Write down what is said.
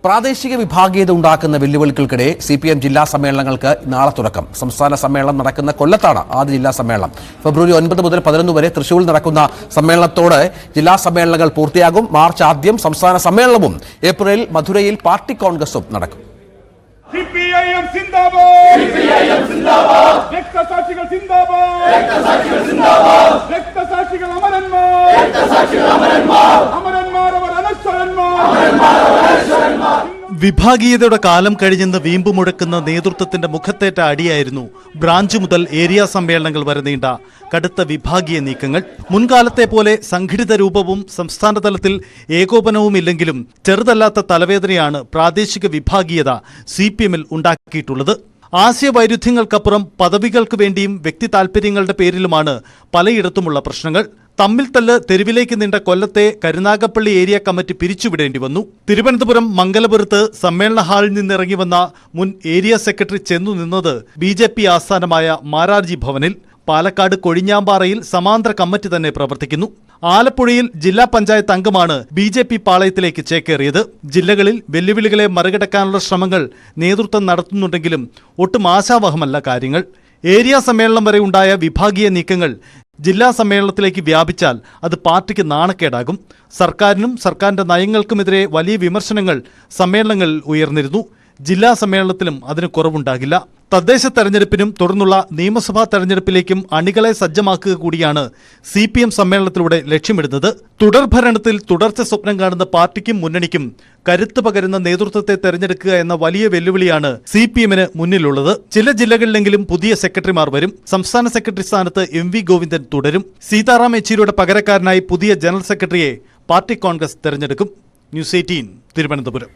പ്രാദേശിക വിഭാഗീയത ഉണ്ടാക്കുന്ന വെല്ലുവിളികൾക്കിടെ CPM ജില്ലാ സമ്മേളനങ്ങൾക്ക് നാളെ തുടക്കം. സംസ്ഥാന സമ്മേളനം നടക്കുന്ന കൊല്ലത്താണ് ആദ്യ ജില്ലാ സമ്മേളനം. ഫെബ്രുവരി 9 മുതൽ 11 വരെ തൃശൂരിൽ നടക്കുന്ന സമ്മേളനത്തോടെ ജില്ലാ സമ്മേളനങ്ങൾ പൂർത്തിയാകും. മാർച്ച് ആദ്യം സംസ്ഥാന സമ്മേളനവും ഏപ്രിലിൽ മധുരയിൽ പാർട്ടി കോൺഗ്രസും നടക്കും. CPIM സിന്ദാബാദ്, CPIM സിന്ദാബാദ്, രക്തസാക്ഷികൾ സിന്ദാബാദ്, രക്തസാക്ഷികൾ സിന്ദാബാദ്, രക്തസാക്ഷികൾ അമരന്മാർ, രക്തസാക്ഷികൾ അമരന്മാർ, അമരന്മാർ അവർ അനശ്വരന്മാർ, അമരന്മാർ അവർ അനശ്വരന്മാർ. വിഭാഗീയതയുടെ കാലം കഴിഞ്ഞെന്ന് വീമ്പ് മുഴക്കുന്ന നേതൃത്വത്തിന്റെ മുഖത്തേറ്റ അടിയായിരുന്നു ബ്രാഞ്ച് മുതൽ ഏരിയ സമ്മേളനങ്ങൾ വരെ നീണ്ട കടുത്ത വിഭാഗീയ നീക്കങ്ങൾ. മുൻകാലത്തെ പോലെ സംഘടിത രൂപവും സംസ്ഥാന തലത്തിൽ ഏകോപനവുമില്ലെങ്കിലും ചെറുതല്ലാത്ത തലവേദനയാണ് പ്രാദേശിക വിഭാഗീയത CPMൽ ഉണ്ടാക്കിയിട്ടുള്ളത്. ആശയവൈരുദ്ധ്യങ്ങൾക്കപ്പുറം പദവികൾക്ക് വേണ്ടിയും വ്യക്തി താൽപര്യങ്ങളുടെ പേരിലുമാണ് പലയിടത്തുമുള്ള പ്രശ്നങ്ങൾ. തമ്മിൽ തല്ല് തെരുവിലേക്ക് നീണ്ട കൊല്ലത്തെ കരുനാഗപ്പള്ളി ഏരിയ കമ്മിറ്റി പിരിച്ചുവിടേണ്ടി വന്നു. തിരുവനന്തപുരം മംഗലപുരത്ത് സമ്മേളന ഹാളിൽ നിന്നിറങ്ങി വന്ന മുൻ ഏരിയ സെക്രട്ടറി ചെന്നു നിന്നത് BJP ആസ്ഥാനമായ മാരാർജി ഭവനിൽ. പാലക്കാട് കൊഴിഞ്ഞാമ്പാറയിൽ സമാന്തര കമ്മിറ്റി തന്നെ പ്രവർത്തിക്കുന്നു. ആലപ്പുഴയിൽ ജില്ലാ പഞ്ചായത്ത് അംഗമാണ് BJP പാളയത്തിലേക്ക് ചേക്കേറിയത്. ജില്ലകളിൽ വെല്ലുവിളികളെ മറികടക്കാനുള്ള ശ്രമങ്ങൾ നേതൃത്വം നടത്തുന്നുണ്ടെങ്കിലും ഒട്ടും ആശാവഹമല്ല കാര്യങ്ങൾ. ഏരിയ സമ്മേളനം വരെ ഉണ്ടായ വിഭാഗീയ നീക്കങ്ങൾ ജില്ലാ സമ്മേളനത്തിലേക്ക് വ്യാപിച്ചാൽ അത് പാർട്ടിക്ക് നാണക്കേടാകും. സർക്കാരിനും സർക്കാരിന്റെ നയങ്ങൾക്കുമെതിരെ വലിയ വിമർശനങ്ങൾ സമ്മേളനങ്ങളിൽ ഉയർന്നിരുന്നു. ജില്ലാ സമ്മേളനത്തിലും അതിന് കുറവുണ്ടാകില്ല. തദ്ദേശ തെരഞ്ഞെടുപ്പിനും തുടർന്നുള്ള നിയമസഭാ തെരഞ്ഞെടുപ്പിലേക്കും അണികളെ സജ്ജമാക്കുക കൂടിയാണ് CPM സമ്മേളനത്തിലൂടെ ലക്ഷ്യമിടുന്നത്. തുടർഭരണത്തിൽ തുടർച്ച സ്വപ്നം കാണുന്ന പാർട്ടിക്കും മുന്നണിക്കും കരുത്ത് പകരുന്ന നേതൃത്വത്തെ തെരഞ്ഞെടുക്കുക എന്ന വലിയ വെല്ലുവിളിയാണ് CPMന് മുന്നിലുള്ളത്. ചില ജില്ലകളിലെങ്കിലും പുതിയ സെക്രട്ടറിമാർ വരും. സംസ്ഥാന സെക്രട്ടറി സ്ഥാനത്ത് MV ഗോവിന്ദൻ തുടരും. സീതാറാം യെച്ചൂരിയുടെ പകരക്കാരനായി പുതിയ ജനറൽ സെക്രട്ടറിയെ പാർട്ടി കോൺഗ്രസ് തെരഞ്ഞെടുക്കും. ന്യൂസ് 18 തിരുവനന്തപുരം.